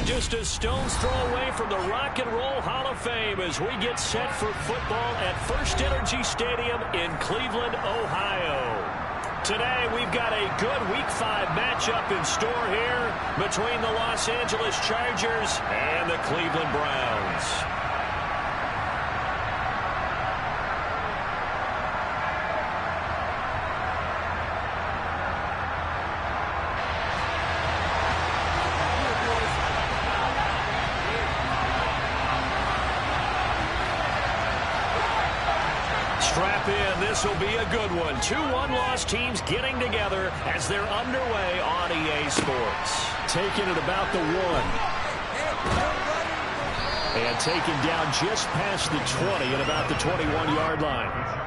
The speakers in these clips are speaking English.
just a stone's throw away from the Rock and Roll Hall of Fame as we get set for football at First Energy Stadium in Cleveland, Ohio. Today, we've got a good Week 5 matchup in store here between the Los Angeles Chargers and the Cleveland Browns. Strap in. This will be a good one. Two one-loss teams getting together as they're underway on EA Sports. Taking it about the 1. And taken down just past the 20 at about the 21-yard line.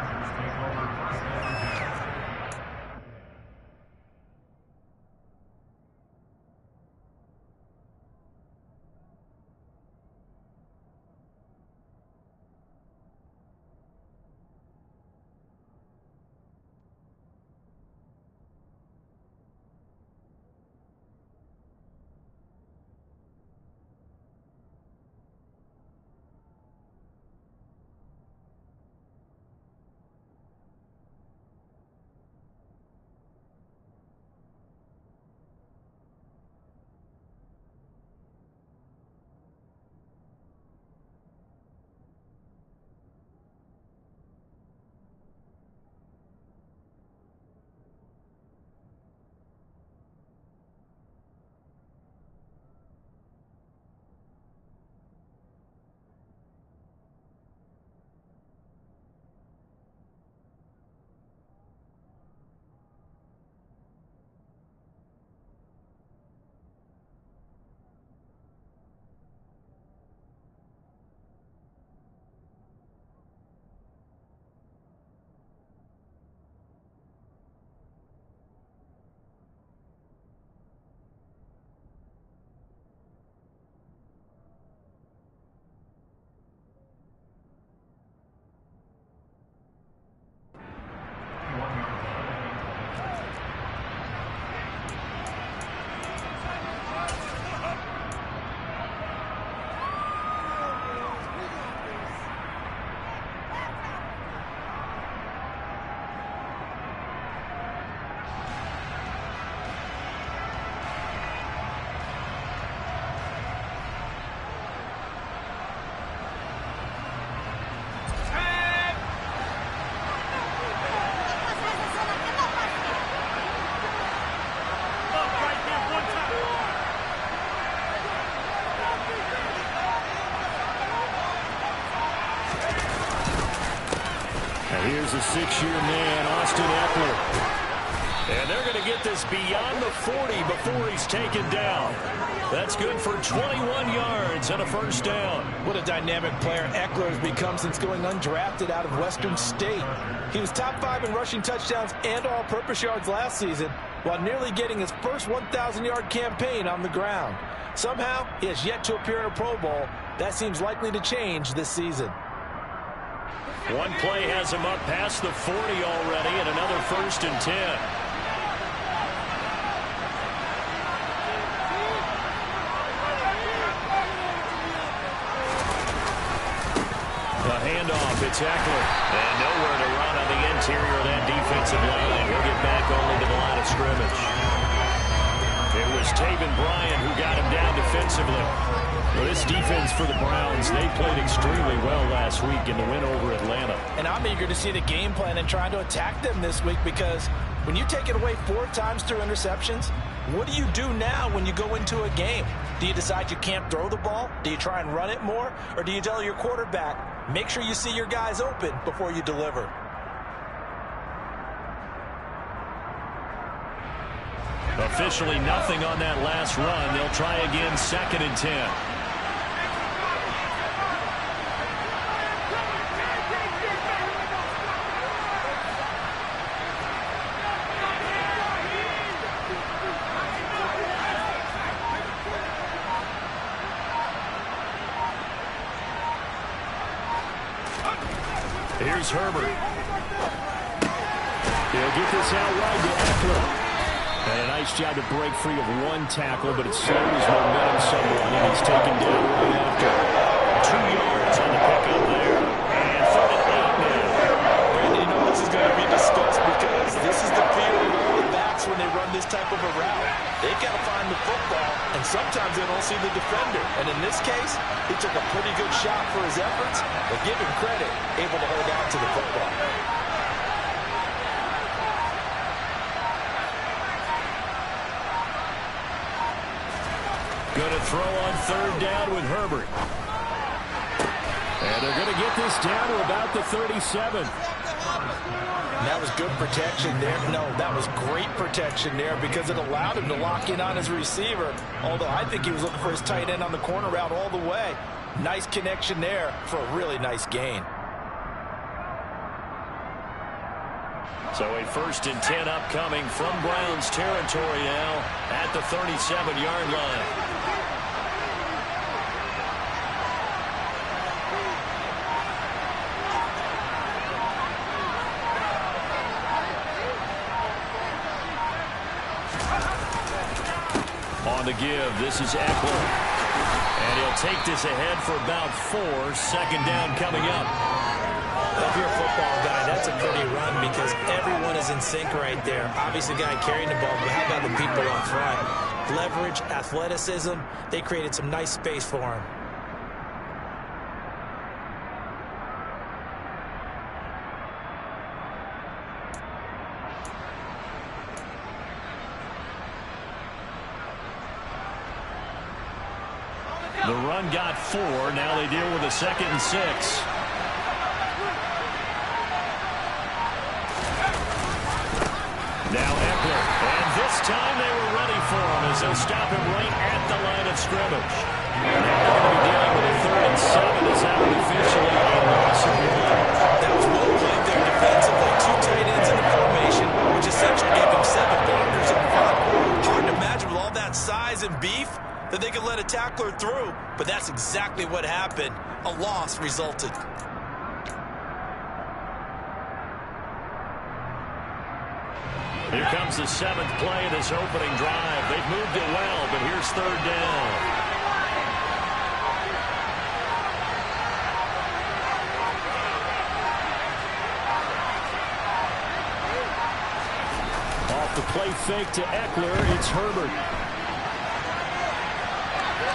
Here's a 6-year man, Austin Ekeler. And they're going to get this beyond the 40 before he's taken down. That's good for 21 yards and a first down. What a dynamic player Ekeler has become since going undrafted out of Western State. He was top 5 in rushing touchdowns and all-purpose yards last season, while nearly getting his first 1,000-yard campaign on the ground. Somehow, he has yet to appear in a Pro Bowl. That seems likely to change this season. One play has him up past the 40 already, and another 1st and 10. A handoff, it's Ekeler. And nowhere to run on the interior of that defensive line. He'll get back only to the line of scrimmage. It was Taven Bryan who got him down defensively. Well, this defense for the Browns, they played extremely well last week in the win over Atlanta. And I'm eager to see the game plan and trying to attack them this week, because when you take it away 4 times through interceptions, what do you do now when you go into a game? Do you decide you can't throw the ball? Do you try and run it more? Or do you tell your quarterback, make sure you see your guys open before you deliver? Officially nothing on that last run. They'll try again, 2nd and 10. Here's Herbert. He'll get this out wide to Ekeler. And a nice job to break free of one tackle, but it slowed his momentum somewhat, and he's taken down right after. 2 yards on the pickup there. And 3rd and 8 now. And you know this is going to be discussed because this is the fear of all the backs when they run this type of a route. They've got to find the football, and sometimes they don't see the defender. And in this case, he took a pretty good shot for his efforts, but give him credit, able to hold on to the football. Going to throw on 3rd down with Herbert. And they're going to get this down to about the 37. That was good protection there. No, that was great protection there because it allowed him to lock in on his receiver. Although I think he was looking for his tight end on the corner route all the way. Nice connection there for a really nice gain. So a 1st and 10 upcoming from Browns territory now at the 37-yard line. On the give, this is Eckler. And he'll take this ahead for about 4. 2nd down coming up. If you're a football guy, that's a pretty run because everyone is in sync right there. Obviously, the guy carrying the ball, but how about the people up front? Leverage, athleticism, they created some nice space for him. The run got 4. Now they deal with a 2nd and 6. Now Eckler. And this time they were ready for him as they'll stop him right at the line of scrimmage. Now they're going to be dealing with a 3rd and 7 as that would officially a loss of 1. That was well played there defensively. 2 tight ends in the formation, which essentially gave them 7 blockers up front. Hard to imagine with all that size and beef that they could let a tackler through, but that's exactly what happened. A loss resulted. Here comes the 7th play of this opening drive. They've moved it well, but here's 3rd down. Off the play fake to Eckler, it's Herbert.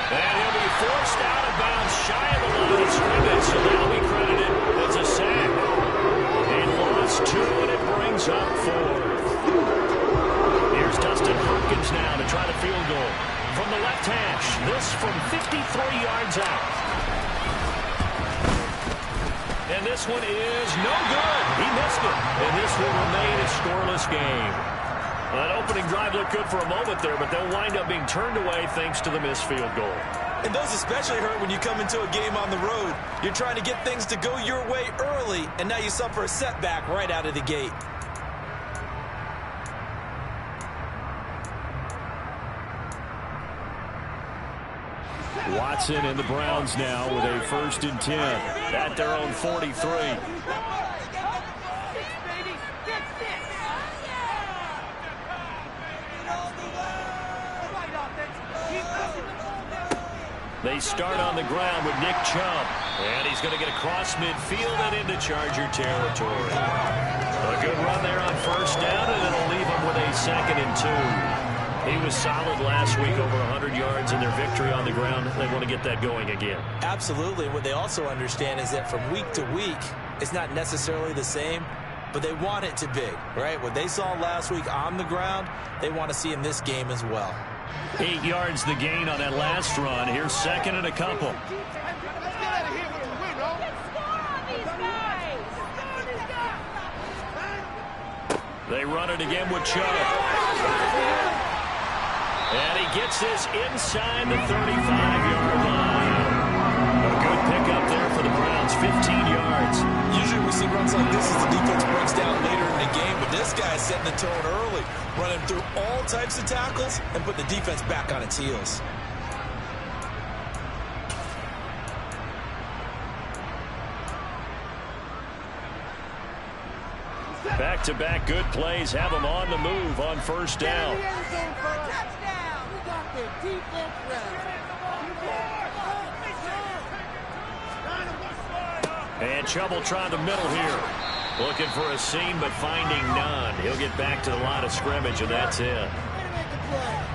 And he'll be forced out of bounds shy of the line of scrimmage, so that'll be credited as a sack. He lost 2, and it brings up 4th. Here's Dustin Hopkins now to try the field goal. From the left hash, this from 53 yards out. And this one is no good. He missed it. And this will remain a scoreless game. That opening drive looked good for a moment there, but they'll wind up being turned away thanks to the missed field goal. And those especially hurt when you come into a game on the road. You're trying to get things to go your way early, and now you suffer a setback right out of the gate. Watson and the Browns now with a 1st and 10 at their own 43. They start on the ground with Nick Chubb. And he's going to get across midfield and into Charger territory. A good run there on 1st down, and it'll leave him with a 2nd and 2. He was solid last week, over 100 yards in their victory on the ground. They want to get that going again. Absolutely. What they also understand is that from week to week, it's not necessarily the same, but they want it to be, right? What they saw last week on the ground, they want to see in this game as well. 8 yards the gain on that last run. Here's 2nd and a couple. They run it again with Chubb. And he gets this inside the 35-yard line. A good pickup there for the Browns, 15 yards. Usually we see runs like this as the defense breaks down later in the game, but this guy is setting the tone early, running through all types of tackles and put the defense back on its heels. Back-to-back good plays have them on the move on first down. And Chubb will try the middle here. Looking for a seam, but finding none. He'll get back to the line of scrimmage, and that's it.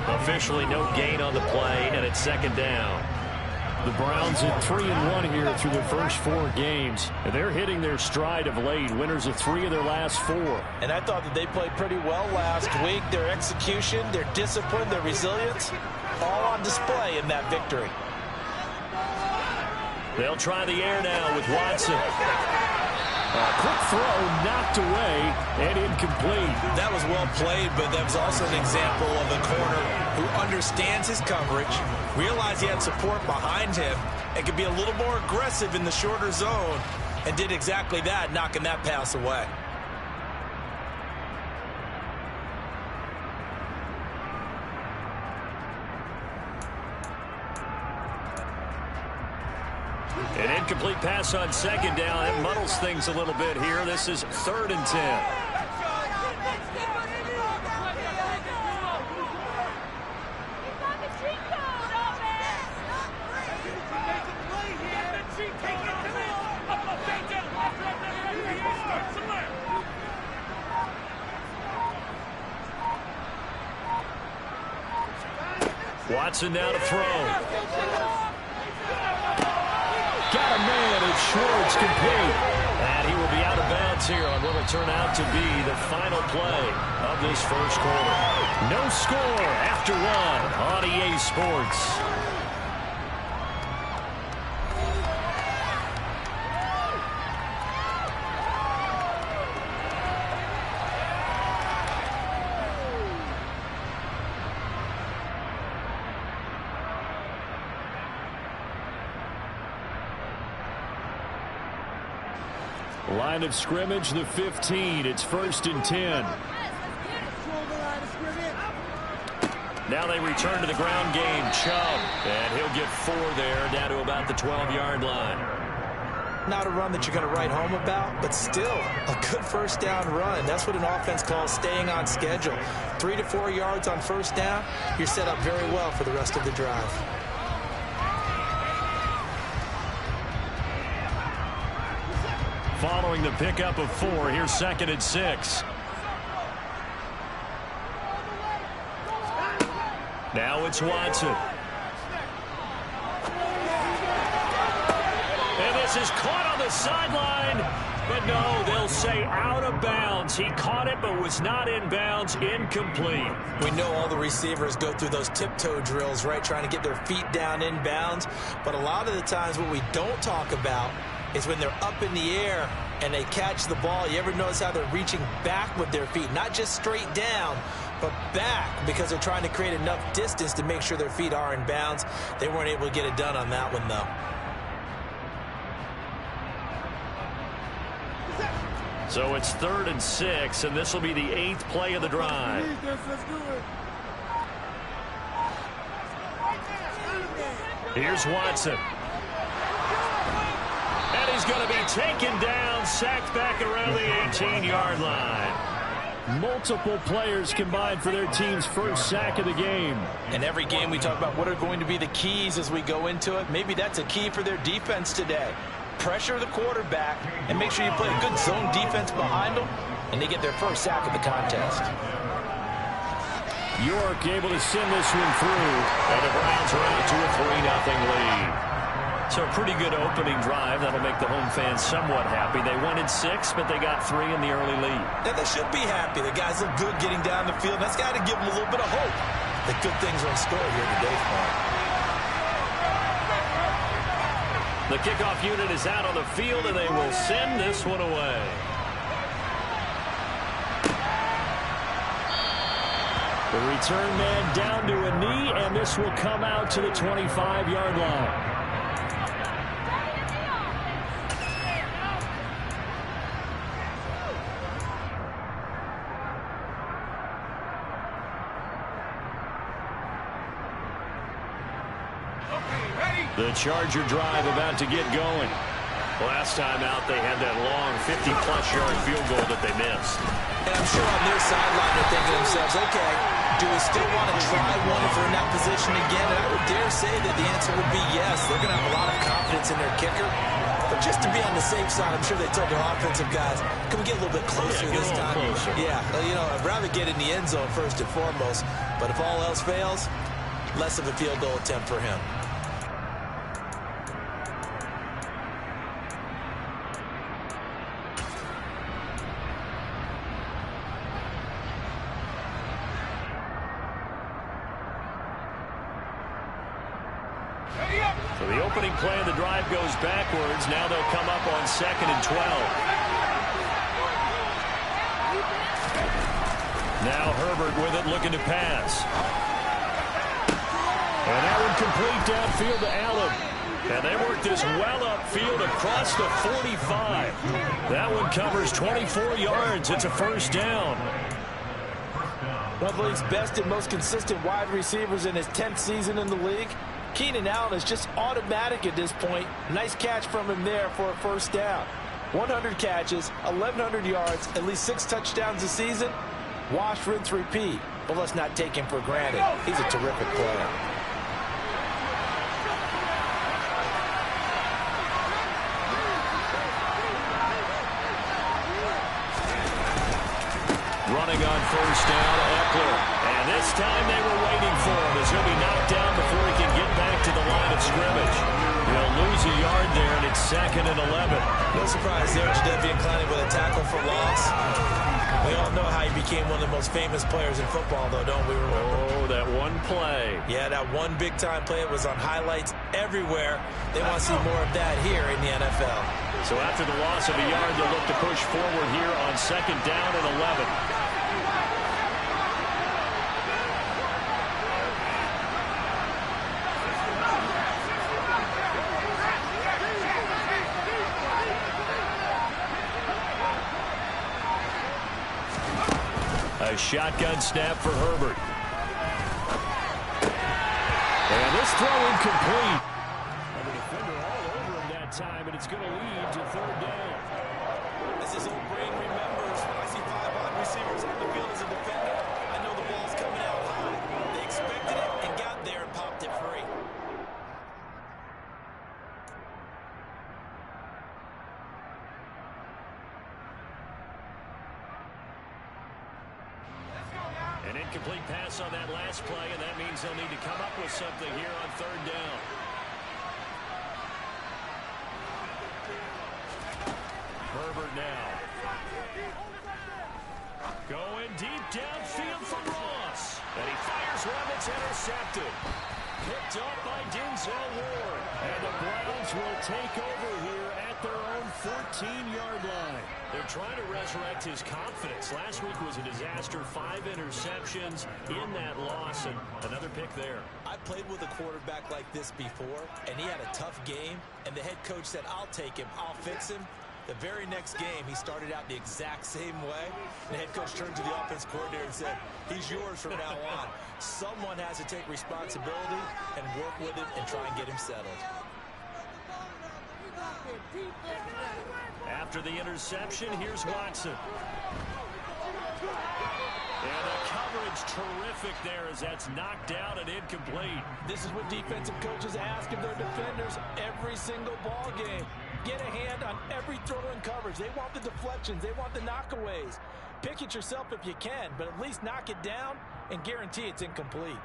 Officially no gain on the play, and it's second down. The Browns at 3-1 here through their first 4 games. And they're hitting their stride of late. Winners of 3 of their last 4. And I thought that they played pretty well last week. Their execution, their discipline, their resilience, all on display in that victory. They'll try the air now with Watson. A quick throw knocked away and incomplete. That was well played, but that was also an example of a corner who understands his coverage, realized he had support behind him, and could be a little more aggressive in the shorter zone, and did exactly that, knocking that pass away. An incomplete pass on second down. That muddles things a little bit here. This is 3rd and 10. Watson now to throw. Got a man, and Schwartz complete. And he will be out of bounds here on what will turn out to be the final play of this first quarter. No score after 1 on EA Sports. Line of scrimmage, the 15. It's 1st and 10. Now they return to the ground game. Chubb, and he'll get 4 there, down to about the 12-yard line. Not a run that you're going to write home about, but still a good first down run. That's what an offense calls staying on schedule. 3 to 4 yards on first down, you're set up very well for the rest of the drive. Following the pickup of 4, here's 2nd and 6. Now it's Watson. And this is caught on the sideline. But no, they'll say out of bounds. He caught it but was not in bounds. Incomplete. We know all the receivers go through those tiptoe drills, right, trying to get their feet down in bounds. But a lot of the times what we don't talk about is when they're up in the air and they catch the ball. You ever notice how they're reaching back with their feet? Not just straight down, but back, because they're trying to create enough distance to make sure their feet are in bounds. They weren't able to get it done on that one, though. So it's 3rd and 6, and this will be the 8th play of the drive. Here's Watson. And he's going to be taken down, sacked back around the 18-yard line. Multiple players combined for their team's first sack of the game. In every game we talk about what are going to be the keys as we go into it. Maybe that's a key for their defense today. Pressure the quarterback and make sure you play a good zone defense behind them, and they get their first sack of the contest. York able to send this one through. And the Browns are out to a 3-0 lead. So a pretty good opening drive. That'll make the home fans somewhat happy. They wanted 6, but they got 3 in the early lead. And they should be happy. The guys look good getting down the field. That's got to give them a little bit of hope that good things are in store here today for them. The kickoff unit is out on the field, and they will send this one away. The return man down to a knee, and this will come out to the 25-yard line. The Charger drive about to get going. Last time out, they had that long 50-plus yard field goal that they missed. And I'm sure on their sideline they're thinking to themselves, okay, do we still want to try one if we're in that position again? And I would dare say that the answer would be yes. They're going to have a lot of confidence in their kicker. But just to be on the safe side, I'm sure they told their offensive guys, can we get a little bit closer this time? Closer. Yeah, you know, I'd rather get in the end zone first and foremost. But if all else fails, less of a field goal attempt for him. So the opening play of the drive goes backwards. Now they'll come up on 2nd and 12. Now Herbert with it, looking to pass. And that one complete downfield to Allen. And they work this well upfield across the 45. That one covers 24 yards. It's a first down. One of the league's best and most consistent wide receivers in his 10th season in the league. Keenan Allen is just automatic at this point. Nice catch from him there for a first down. 100 catches, 1,100 yards, at least 6 touchdowns a season. Wash, rinse, repeat. But let's not take him for granted. He's a terrific player. Running on first down, Eckler. And this time they were waiting for him as he'll be knocked down before he can get back to the line of scrimmage. He'll lose a yard there, and it's 2nd and 11. No surprise there, Jadeveon Clowney with a tackle for loss. We all know how he became one of the most famous players in football, though, don't we remember? Oh, that one play. Yeah, that one big-time play. It was on highlights everywhere. They want to see more of that here in the NFL. So after the loss of a yard, they'll look to push forward here on 2nd down and 11. A shotgun snap for Herbert. And this throw incomplete. And the defender all over him that time, and it's going to lead to 3rd down. As his old brain remembers, when I see 5 wide receivers on the field as a defender, I know the ball's coming out high. They expected it and got there and popped it free. An incomplete pass on that last play, and that means they'll need to come up with something here on 3rd down. Herbert now. Going deep downfield for Ross. And he fires one that's intercepted. Picked up by Denzel Ward. And the Browns will take over here at their own 14-yard line. They're trying to resurrect his confidence. Last week was a disaster. 5 interceptions in that loss, and another pick there. I played with a quarterback like this before, and he had a tough game, and the head coach said, I'll take him, I'll fix him. The very next game, he started out the exact same way. The head coach turned to the offense coordinator and said, he's yours from now on. Someone has to take responsibility and work with him and try and get him settled. After the interception, here's Watson. And the coverage terrific there as that's knocked out and incomplete. This is what defensive coaches ask of their defenders every single ball game. Get a hand on every throw in coverage. They want the deflections. They want the knockaways. Pick it yourself if you can, but at least knock it down and guarantee it's incomplete.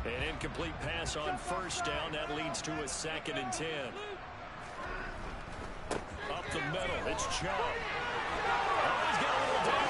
An incomplete pass on first down. That leads to a 2nd and 10. Up the middle. It's Chubb. Oh, he's got a little down.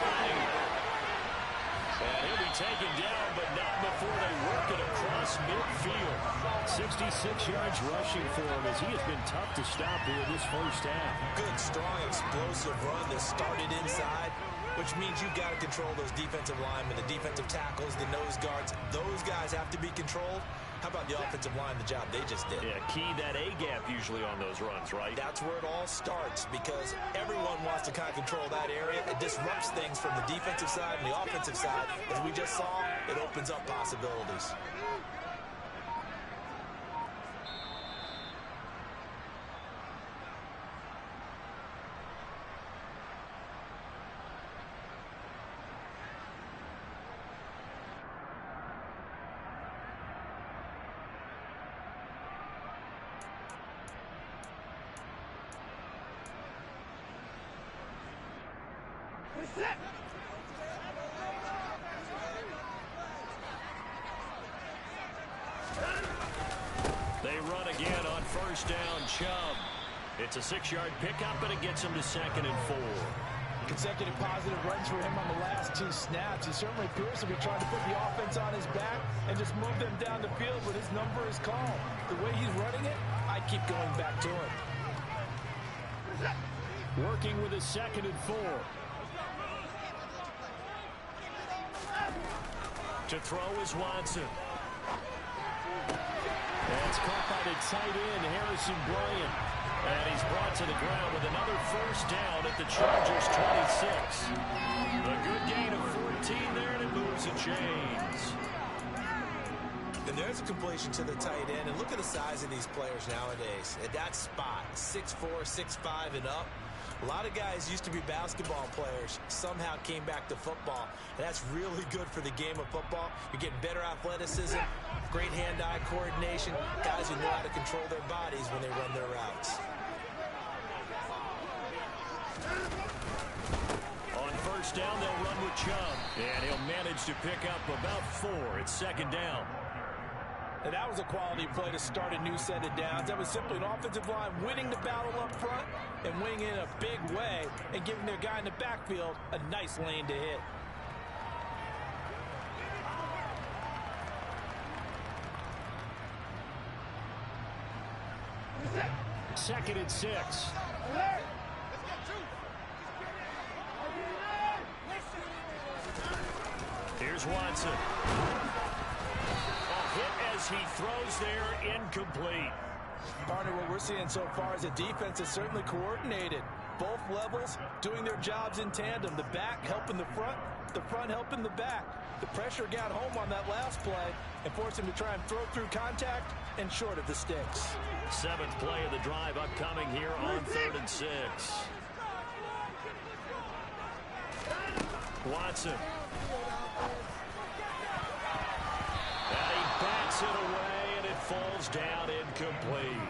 And he'll be taken down, but not before they work it across midfield. 66 yards rushing for him as he has been tough to stop here this first half. Good, strong, explosive run that started inside, which means you've got to control those defensive linemen, the defensive tackles, the nose guards. Those guys have to be controlled. How about the offensive line, the job they just did? Yeah, key that A-gap usually on those runs, right? That's where it all starts because everyone wants to kind of control that area. It disrupts things from the defensive side and the offensive side. As we just saw, it opens up possibilities. They run again on first down. Chubb. It's a 6-yard pickup, and it gets him to 2nd and 4. Consecutive positive runs for him on the last 2 snaps. He certainly appears to be trying to put the offense on his back and just move them down the field, but his number is called. The way he's running it, I keep going back to him. Working with his 2nd and 4. To throw is Watson. That's caught by the tight end, Harrison Bryant. And he's brought to the ground with another first down at the Chargers' 26. A good gain of 14 there, and it moves the chains. And there's a completion to the tight end. And look at the size of these players nowadays. At that spot, 6'4", 6'5", and up. A lot of guys used to be basketball players, somehow came back to football. And that's really good for the game of football. You're getting better athleticism, great hand-eye coordination, guys who know how to control their bodies when they run their routes. On first down, they'll run with Chubb. And he'll manage to pick up about 4. It's 2nd down. And that was a quality play to start a new set of downs. That was simply an offensive line winning the battle up front and winning in a big way and giving their guy in the backfield a nice lane to hit. Second and 6. Here's Watson. Hit as he throws there, incomplete. Partner, what we're seeing so far is the defense is certainly coordinated. Both levels doing their jobs in tandem. The back helping the front helping the back. The pressure got home on that last play and forced him to try and throw through contact and short of the sticks. 7th play of the drive upcoming here on 3rd and 6. Watson. And he backs it away, and it falls down incomplete.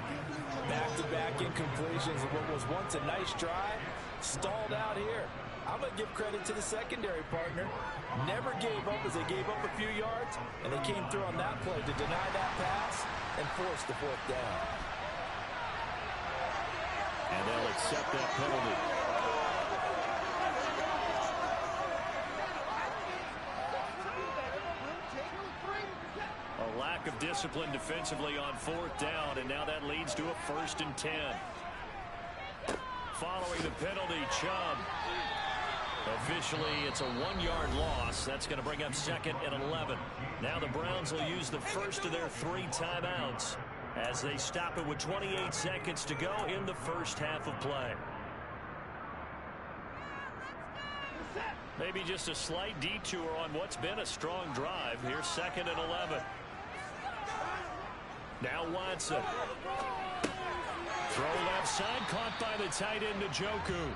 Back-to-back incompletions of what was once a nice drive, stalled out here. I'm going to give credit to the secondary partner. Never gave up as they gave up a few yards, and they came through on that play to deny that pass and force the 4th down. And they'll accept that penalty. A lack of discipline defensively on 4th down, and now that leads to a 1st and 10. Following the penalty, Chubb. Officially, it's a 1-yard loss. That's going to bring up 2nd and 11. Now the Browns will use the first of their 3 timeouts as they stop it with 28 seconds to go in the first half of play. Maybe just a slight detour on what's been a strong drive. Here's 2nd and 11. Now Watson. Throw left side, caught by the tight end Njoku.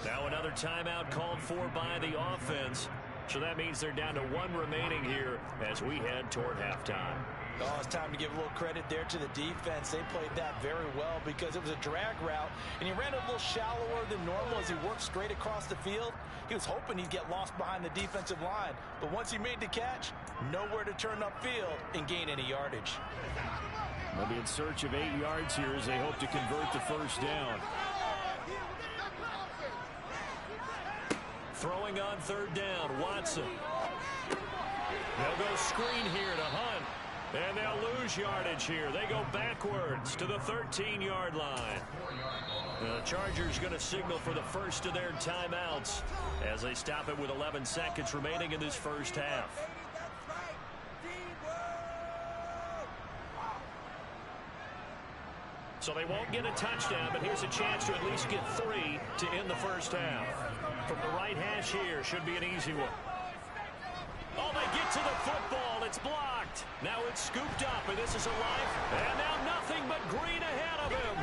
Now another timeout called for by the offense. So that means they're down to 1 remaining here as we head toward halftime. Oh, it's time to give a little credit there to the defense. They played that very well because it was a drag route, and he ran a little shallower than normal as he worked straight across the field. He was hoping he'd get lost behind the defensive line, but once he made the catch, nowhere to turn upfield and gain any yardage. They'll be in search of 8 yards here as they hope to convert the first down. Throwing on 3rd down, Watson. They'll go screen here to Hunt. And they'll lose yardage here. They go backwards to the 13-yard line. The Chargers going to signal for the first of their timeouts as they stop it with 11 seconds remaining in this first half. So they won't get a touchdown, but here's a chance to at least get 3 to end the first half. From the right hash here, should be an easy one. Oh, they get to the football. It's blocked. Now it's scooped up, and this is a life. And now nothing but green ahead of him.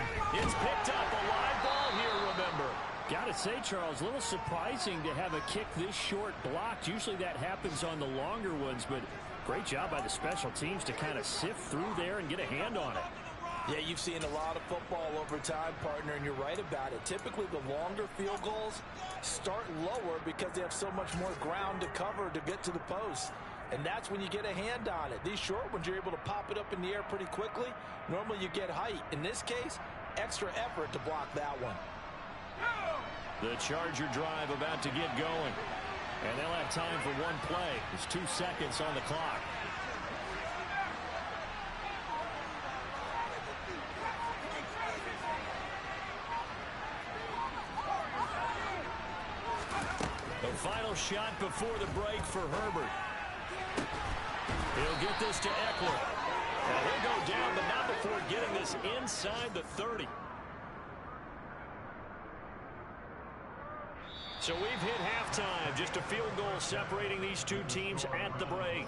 It's picked up. A live ball here, remember. Got to say, Charles, a little surprising to have a kick this short blocked. Usually that happens on the longer ones, but great job by the special teams to kind of sift through there and get a hand on it. Yeah, you've seen a lot of football over time, partner, and you're right about it. Typically, the longer field goals start lower because they have so much more ground to cover to get to the post. And that's when you get a hand on it. These short ones, you're able to pop it up in the air pretty quickly. Normally, you get height. In this case, extra effort to block that one. The Charger drive about to get going. And they'll have time for one play. There's 2 seconds on the clock. The final shot before the break for Herbert. He'll get this to Eckler. And he'll go down, but not before getting this inside the 30. So we've hit halftime. Just a field goal separating these two teams at the break.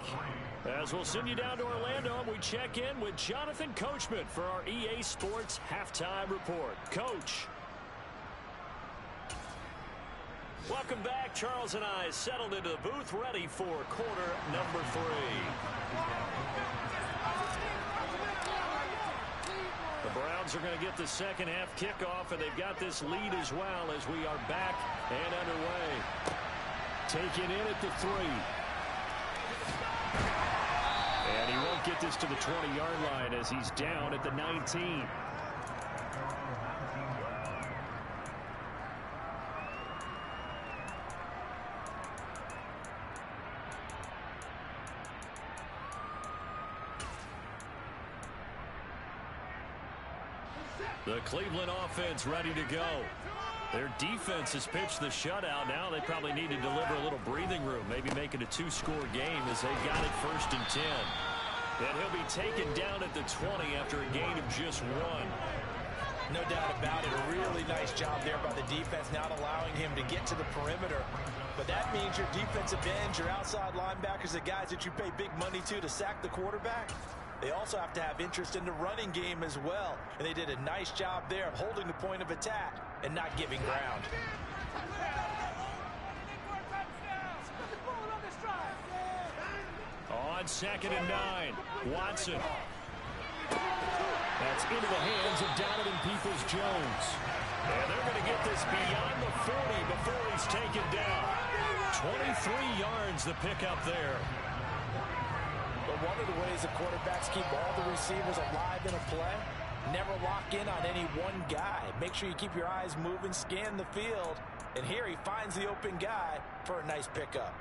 As we'll send you down to Orlando, and we check in with Jonathan Coachman for our EA Sports Halftime Report. Coach. Welcome back. Charles and I settled into the booth, ready for quarter number 3. The Browns are going to get the second half kickoff, and they've got this lead as well as we are back and underway. Taken in at the 3. And he won't get this to the 20-yard line as he's down at the 19. The Cleveland offense ready to go. Their defense has pitched the shutout. Now they probably need to deliver a little breathing room, maybe make it a 2-score game as they got it 1st and 10. And he'll be taken down at the 20 after a gain of just 1. No doubt about it. A really nice job there by the defense, not allowing him to get to the perimeter. But that means your defensive ends, your outside linebackers, the guys that you pay big money to sack the quarterback, they also have to have interest in the running game as well. And they did a nice job there of holding the point of attack and not giving ground. On 2nd and 9, Watson. That's into the hands of Donovan Peoples-Jones. And they're going to get this beyond the 40 before he's taken down. 23 yards the pickup there. But one of the ways the quarterbacks keep all the receivers alive in a play, never lock in on any one guy. Make sure you keep your eyes moving, scan the field, and here he finds the open guy for a nice pickup.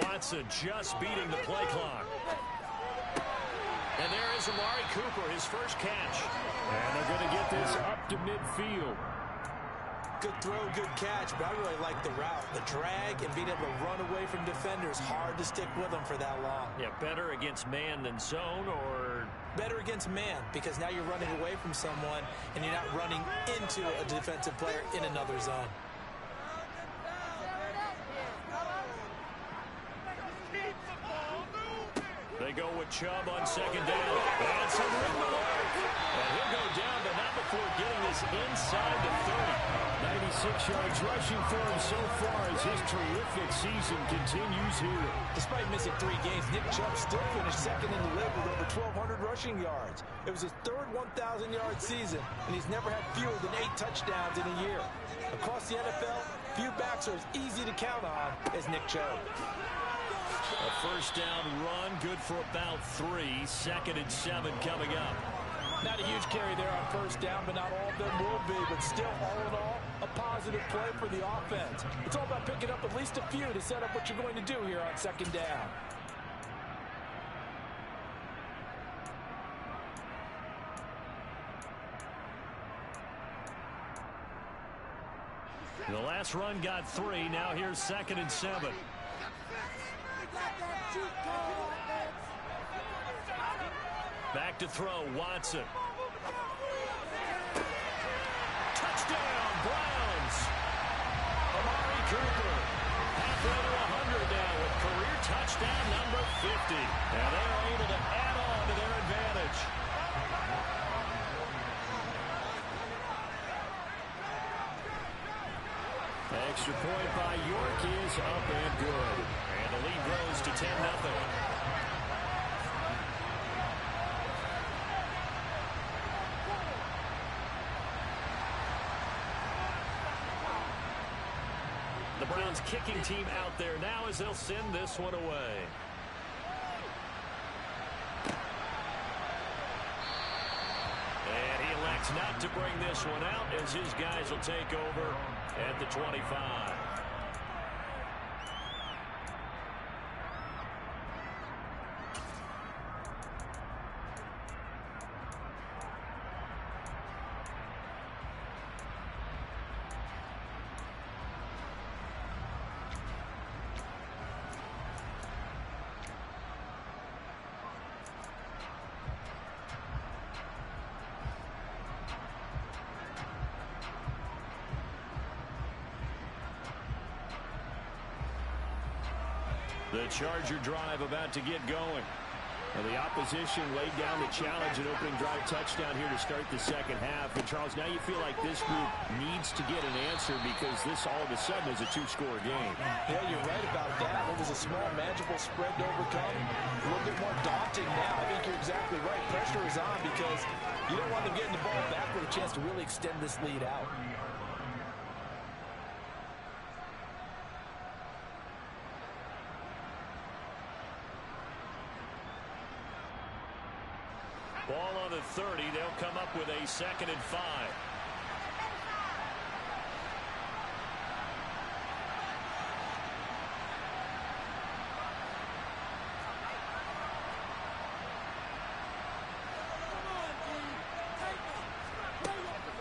Watson just beating the play clock. And there is Amari Cooper, his first catch. And they're going to get this up to midfield. Good throw, good catch, but I really like the route. The drag and being able to run away from defenders, hard to stick with them for that long. Yeah, better against man than zone, or? Better against man, because now you're running away from someone and you're not running into a defensive player in another zone. They go with Chubb on 2nd down. And some room to work. And he'll go down, but not before getting this inside the 30. 96 yards rushing for him so far as his terrific season continues here. Despite missing 3 games, Nick Chubb still finished 2nd in the league with over 1,200 rushing yards. It was his 3rd 1,000-yard season, and he's never had fewer than 8 touchdowns in a year. Across the NFL, few backs are as easy to count on as Nick Chubb. A 1st down run, good for about 3. 2nd and 7 coming up. Not a huge carry there on 1st down, but not all of them will be. But still, all in all, a positive play for the offense. It's all about picking up at least a few to set up what you're going to do here on 2nd down. The last run got 3. Now here's 2nd and 7. Back to throw, Watson. Touchdown, Browns. Amari Cooper, halfway to 100 now with career touchdown number 50. And they're able to add on to their advantage. Extra point by York is up and good. And the lead grows to 10-0. The Browns kicking team out there now as they'll send this one away. And he elects not to bring this one out as his guys will take over at the 25. The Charger drive about to get going. And the opposition laid down the challenge and opening drive touchdown here to start the second half. And, Charles, now you feel like this group needs to get an answer because this all of a sudden is a two-score game. Yeah, you're right about that. It was a small, manageable spread to overcome. A little bit more daunting now. I think you're exactly right. Pressure is on because you don't want them getting the ball back with a chance to really extend this lead out. Ball on the 30. They'll come up with a 2nd and 5.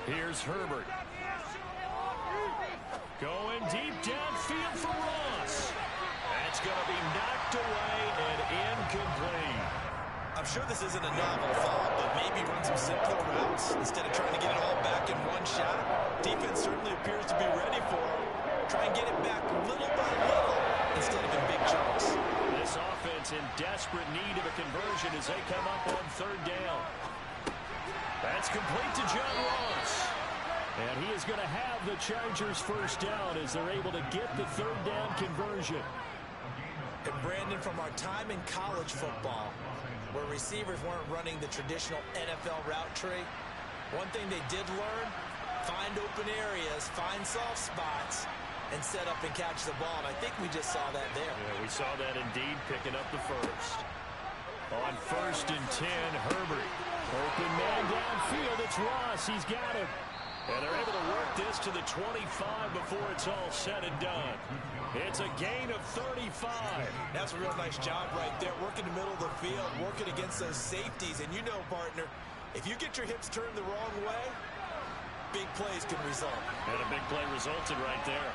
Here's Herbert. Going deep downfield for Ross. That's going to be knocked away and incomplete. I'm sure this isn't a novel thought, but maybe run some simpler routes instead of trying to get it all back in one shot. Defense certainly appears to be ready for it. Try and get it back little by little instead of in big chunks. This offense in desperate need of a conversion as they come up on 3rd down. That's complete to John Ross. And he is going to have the Chargers first down as they're able to get the 3rd down conversion. And Brandon, from our time in college football, where receivers weren't running the traditional NFL route tree, one thing they did learn, find open areas, find soft spots, and set up and catch the ball. And I think we just saw that there. Yeah, we saw that indeed, picking up the first. On 1st and 10, Herbert. Open man downfield, it's Ross, he's got him. And they're able to work this to the 25 before it's all said and done. It's a gain of 35. That's a real nice job right there, working the middle of the field, working against those safeties. And you know, partner, if you get your hips turned the wrong way, big plays can result. And a big play resulted right there.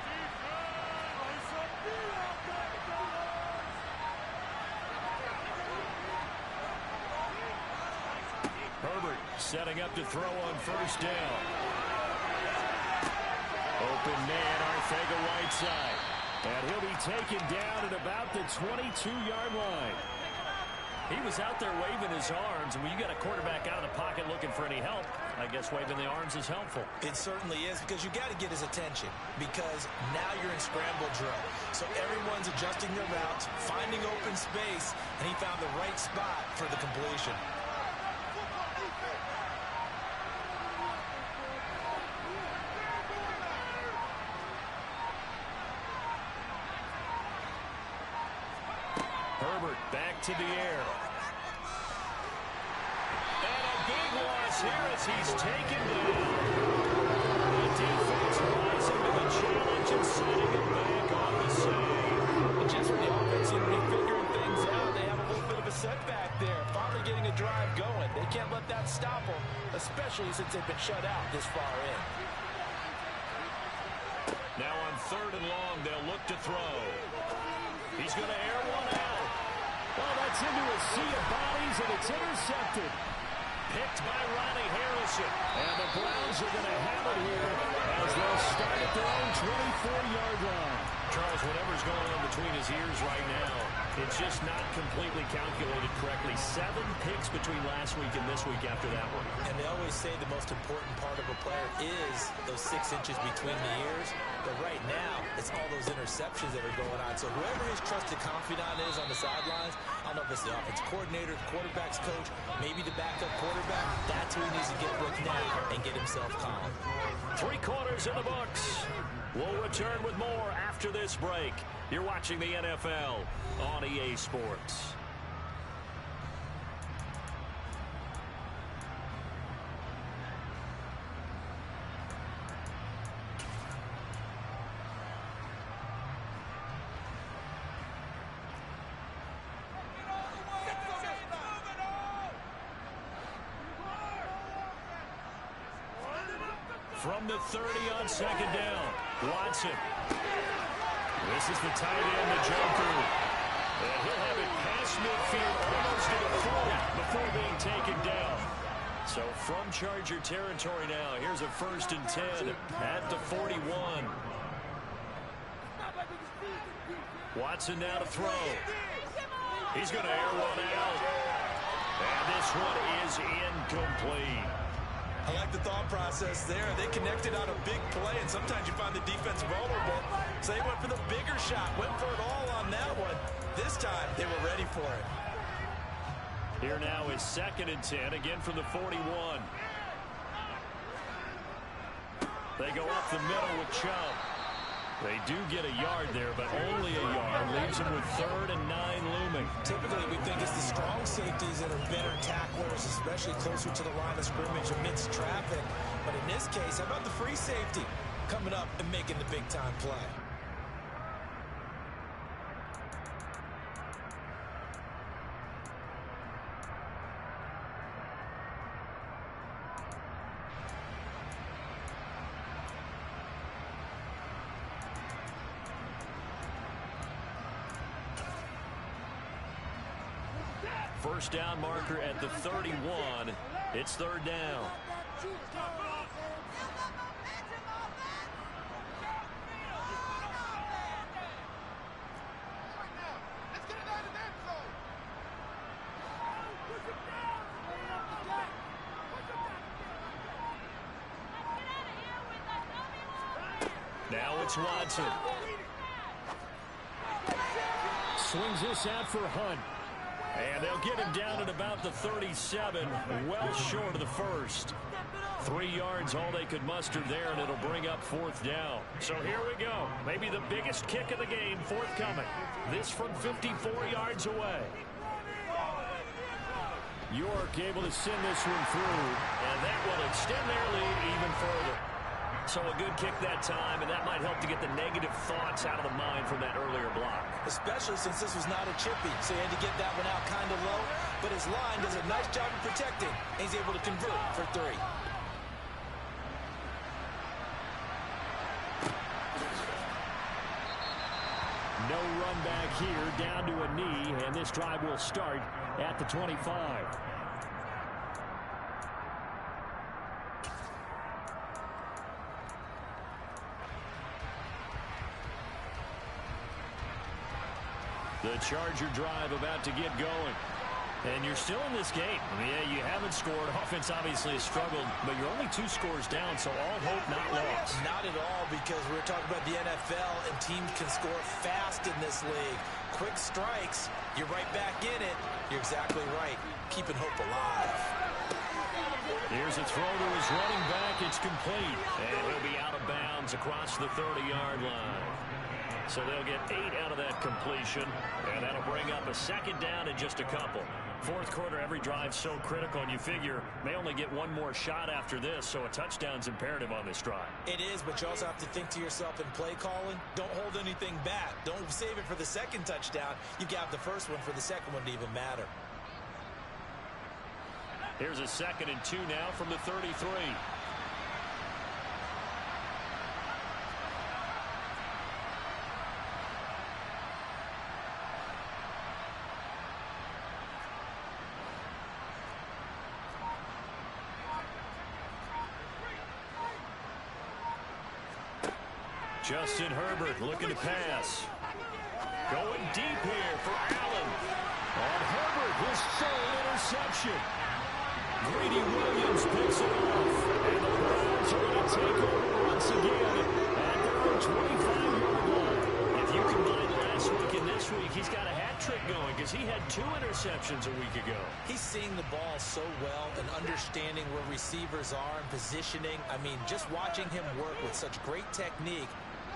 Herbert setting up to throw on 1st down. Open man, Arcega-Whiteside. And he'll be taken down at about the 22-yard line. He was out there waving his arms, and when you got a quarterback out of the pocket looking for any help, I guess waving the arms is helpful. It certainly is, because you got to get his attention, because now you're in scramble drill. So everyone's adjusting their routes, finding open space, and he found the right spot for the completion. Herbert back to the air. And a big loss here as he's taken down. The defense rising to the challenge and setting him back on the save. And just when the offense seemed to be figuring things out, they have a little bit of a setback there. Finally getting a drive going. They can't let that stop them, especially since they've been shut out this far in. Now on 3rd and long, they'll look to throw. He's going to air one out. Well, that's into a sea of bodies, and it's intercepted. picked by Ronnie Harrison. And the Browns are going to have it here as they'll start at their own 24-yard line. Charles, whatever's going on between his ears right now, it's just not completely calculated correctly. 7 picks between last week and this week after that one. And they always say the most important part of a player is those 6 inches between the ears. But right now, it's all those interceptions that are going on. So whoever his trusted confidant is on the sidelines, I don't know if it's the offensive coordinator, the quarterback's coach, maybe the backup quarterback, that's who he needs to get with now and get himself calm. 3 quarters in the books. We'll return with more after this break. You're watching the NFL on EA Sports. From the 30 on second down, Watson. This is the tight end, the joker. And he'll have it past midfield, almost to the 40 before being taken down. So from Charger territory now, here's a 1st and 10 at the 41. Watson now to throw. He's going to air one out. And this one is incomplete. I like the thought process there. They connected on a big play, and sometimes you find the defense vulnerable. So they went for the bigger shot, went for it all on that one. This time, they were ready for it. Here now is 2nd and 10, again from the 41. They go up the middle with Chubb. They do get a yard there, but only a yard. Leaves them with 3rd and 9 looming. Typically, we think it's the strong safeties that are better tacklers, especially closer to the line of scrimmage amidst traffic. But in this case, how about the free safety coming up and making the big-time play? First down marker at the 31. It's 3rd down. Now it's Watson. Swings this out for Hunt. And they'll get him down at about the 37, well short of the first. 3 yards, all they could muster there, and it'll bring up 4th down. So here we go. Maybe the biggest kick of the game forthcoming. This from 54 yards away. York able to send this one through, and that will extend their lead even further. So a good kick that time, and that might help to get the negative thoughts out of the mind from that earlier block. Especially since this was not a chippy, so he had to get that one out kind of low. But his line does a nice job of protecting, and he's able to convert for 3. No run back here, down to a knee, and this drive will start at the 25. The Charger drive about to get going. And you're still in this game. I mean, yeah, you haven't scored. Offense obviously has struggled, but you're only 2 scores down, so all hope not lost. Not at all, because we're talking about the NFL, and teams can score fast in this league. Quick strikes, you're right back in it. You're exactly right. Keeping hope alive. Here's a throw to his running back. It's complete. And he'll be out of bounds across the 30-yard line. So they'll get 8 out of that completion, and that'll bring up a 2nd down in just a couple. 4th quarter, every drive so critical, and you figure may only get 1 more shot after this, so a touchdown's imperative on this drive. It is, but you also have to think to yourself in play calling, don't hold anything back. Don't save it for the 2nd touchdown. You got the first one for the 2nd one to even matter. Here's a 2nd and 2 now from the 33. Justin Herbert looking to pass. Going deep here for Allen. And Herbert, his third interception. Greedy Williams picks it off. And the Browns are going to take over once again at their own 25-yard line. If you combine last week and this week, he's got a hat trick going because he had 2 interceptions a week ago. He's seeing the ball so well and understanding where receivers are and positioning. I mean, just watching him work with such great technique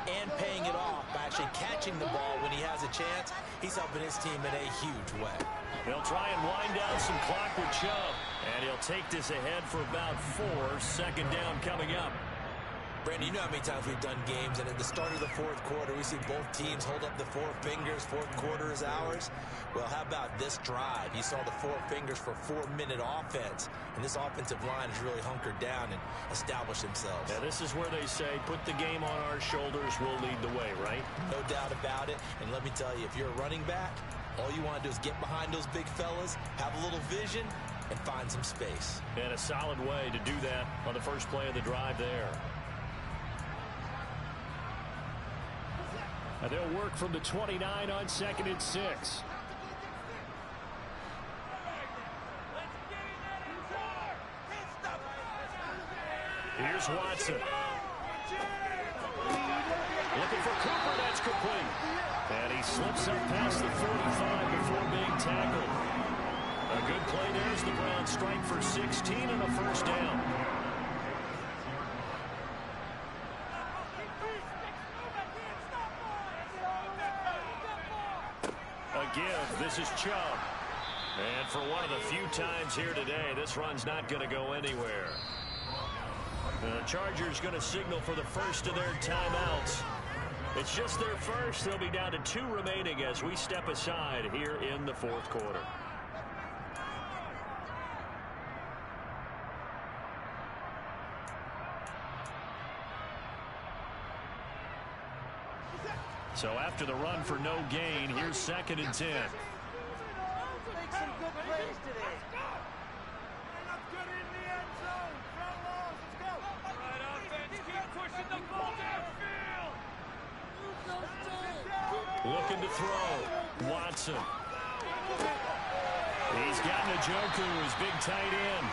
and paying it off by actually catching the ball when he has a chance, he's helping his team in a huge way. They'll try and wind down some clock with Chubb. And he'll take this ahead for about 4. Second down coming up. Brandon, you know how many times we've done games, and at the start of the fourth quarter, we see both teams hold up the 4 fingers, fourth quarter is ours. Well, how about this drive? You saw the 4 fingers for 4-minute offense, and this offensive line has really hunkered down and established themselves. Yeah, this is where they say, put the game on our shoulders, we'll lead the way, right? No doubt about it, and let me tell you, if you're a running back, all you want to do is get behind those big fellas, have a little vision, and find some space. And a solid way to do that on the first play of the drive there. And they'll work from the 29 on 2nd and 6. Here's Watson. Looking for Cooper, that's complete. And he slips up past the 45 before being tackled. A good play there as the Browns strike for 16 and a first down. A give, this is Chubb. And for one of the few times here today, this run's not going to go anywhere. The Chargers going to signal for the first of their timeouts. It's just their first. They'll be down to 2 remaining as we step aside here in the fourth quarter. So after the run for no gain, here's 2nd and 10. Looking to throw. Watson. He's got Njoku, his big tight end.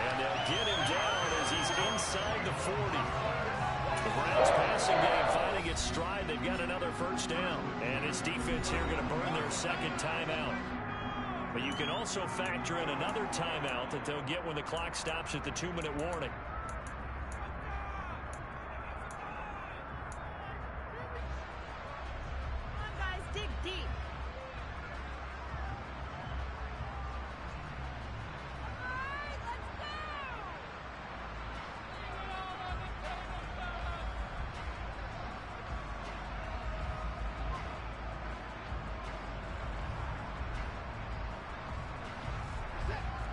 And they'll get him down as he's inside the 40. The Browns passing game finding its stride. They've got another first down. And his defense here going to burn their second timeout. But you can also factor in another timeout that they'll get when the clock stops at the 2-minute warning.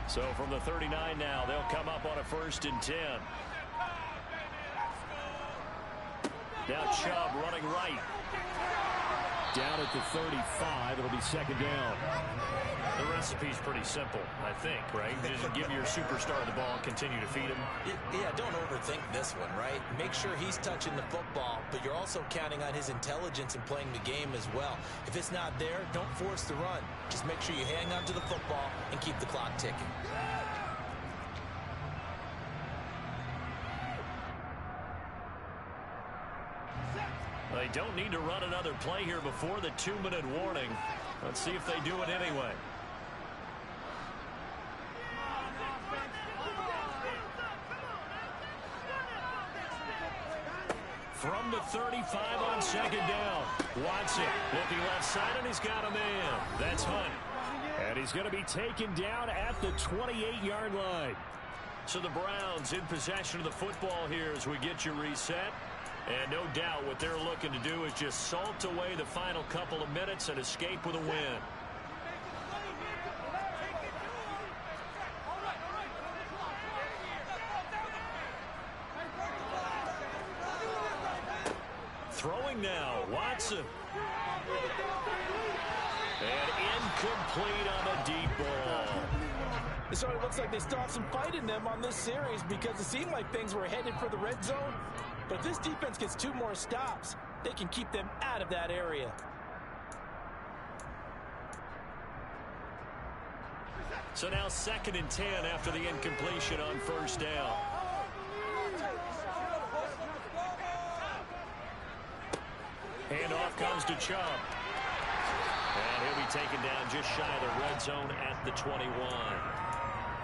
So from the 39 now, they'll come up on a 1st and 10. Now Chubb running right. Down at the 35, it'll be 2nd down. The recipe's pretty simple, I think, right? Just give your superstar the ball, continue to feed him. Yeah, don't overthink this one, right? Make sure he's touching the football, but you're also counting on his intelligence in playing the game as well. If it's not there, don't force the run. Just make sure you hang on to the football and keep the clock ticking. They don't need to run another play here before the 2-minute warning. Let's see if they do it anyway. From the 35 on 2nd down. Watson looking left side, and he's got a man. That's Hunt. And he's going to be taken down at the 28-yard line. So the Browns in possession of the football here as we get you reset. And no doubt what they're looking to do is just salt away the final couple of minutes and escape with a win. Throwing now, Watson. And incomplete on the deep ball. It sort of looks like they still have some fight in them on this series because it seemed like things were headed for the red zone. But if this defense gets 2 more stops, they can keep them out of that area. So now 2nd and 10 after the incompletion on first down. Handoff comes to Chubb. And he'll be taken down just shy of the red zone at the 21.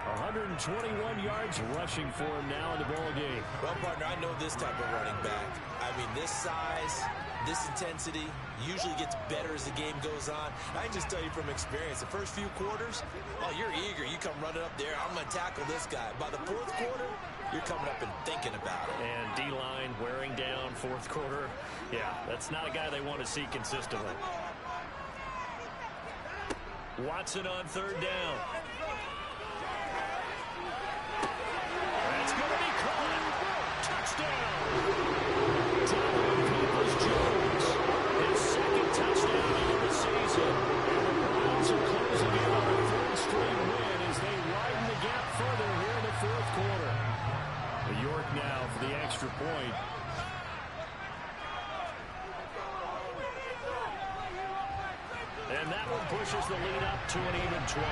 121 yards rushing for him now in the ball game. Well, partner, I know this type of running back. I mean, this size, this intensity usually gets better as the game goes on. I can just tell you from experience, the first few quarters, oh, you're eager. You come running up there, I'm going to tackle this guy. By the 4th quarter, you're coming up and thinking about it. And D-line wearing down 4th quarter. Yeah, that's not a guy they want to see consistently. Watson on 3rd down. That's going to be caught. Touchdown. Donovan Peoples-Jones. His 2nd touchdown of the season. And the Browns are closing in on a 3rd straight win as they widen the gap further here in the 4th quarter. York now for the extra point. And that one pushes the lead up to an even 20.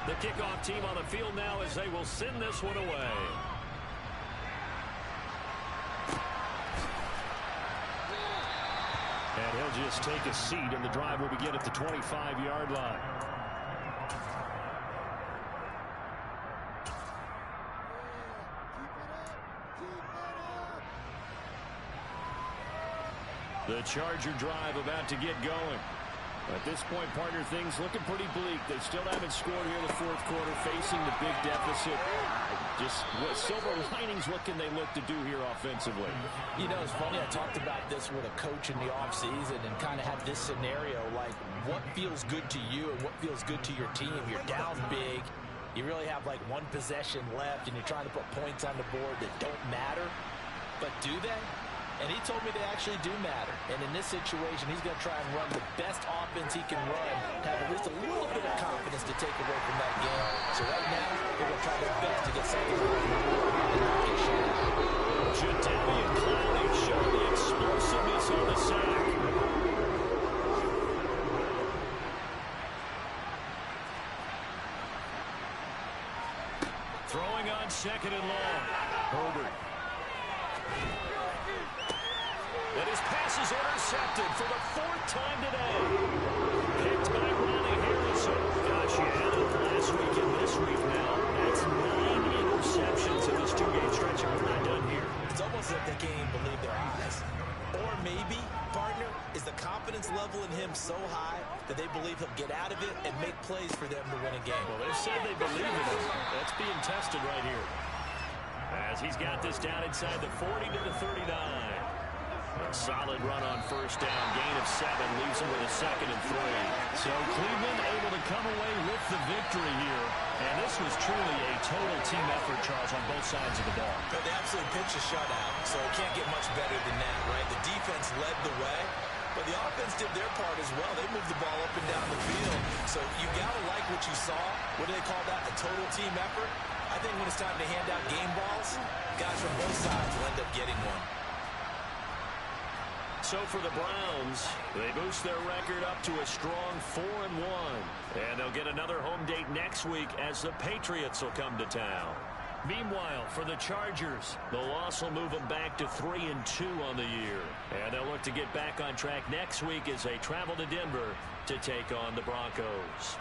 The kickoff team on the field now as they will send this one away. And he'll just take a seat, and the drive will begin at the 25-yard line. The Charger drive about to get going. At this point, partner, things looking pretty bleak. They still haven't scored here in the 4th quarter, facing the big deficit. Just what silver linings, what can they look to do here offensively? You know, it's funny. I talked about this with a coach in the offseason and kind of had this scenario, like what feels good to you and what feels good to your team. You're down big. You really have like one possession left, and you're trying to put points on the board that don't matter. But do they? And he told me they actually do matter. And in this situation, he's going to try and run the best offense he can run, have at least a little bit of confidence to take away from that game. So right now, they're going to try their best to get something going and not get shot out. Jadeveon Clowney showing the explosiveness on the sack. Throwing on 2nd and long. Herbert. And his pass is intercepted for the 4th time today. Picked by Ronnie Harrison. Gosh, you had it last week and this week now. That's 9 interceptions in this 2-game stretch, and we're not done here. It's almost like they can't even believe their eyes. Or maybe, partner, is the confidence level in him so high that they believe he'll get out of it and make plays for them to win a game. Well, they said they believe in him. That's being tested right here. As he's got this down inside the 40 to the 39. A solid run on 1st down. Gain of 7 leaves him with a 2nd and 3. So Cleveland able to come away with the victory here. And this was truly a total team effort, Charles, on both sides of the ball. But they absolutely pitched a shutout, so it can't get much better than that, right? The defense led the way, but the offense did their part as well. They moved the ball up and down the field. So you got to like what you saw. What do they call that? A total team effort? I think when it's time to hand out game balls, guys from both sides will end up getting one. So for the Browns, they boost their record up to a strong 4-1. And they'll get another home date next week as the Patriots will come to town. Meanwhile, for the Chargers, the loss will move them back to 3-2 on the year. And they'll look to get back on track next week as they travel to Denver to take on the Broncos.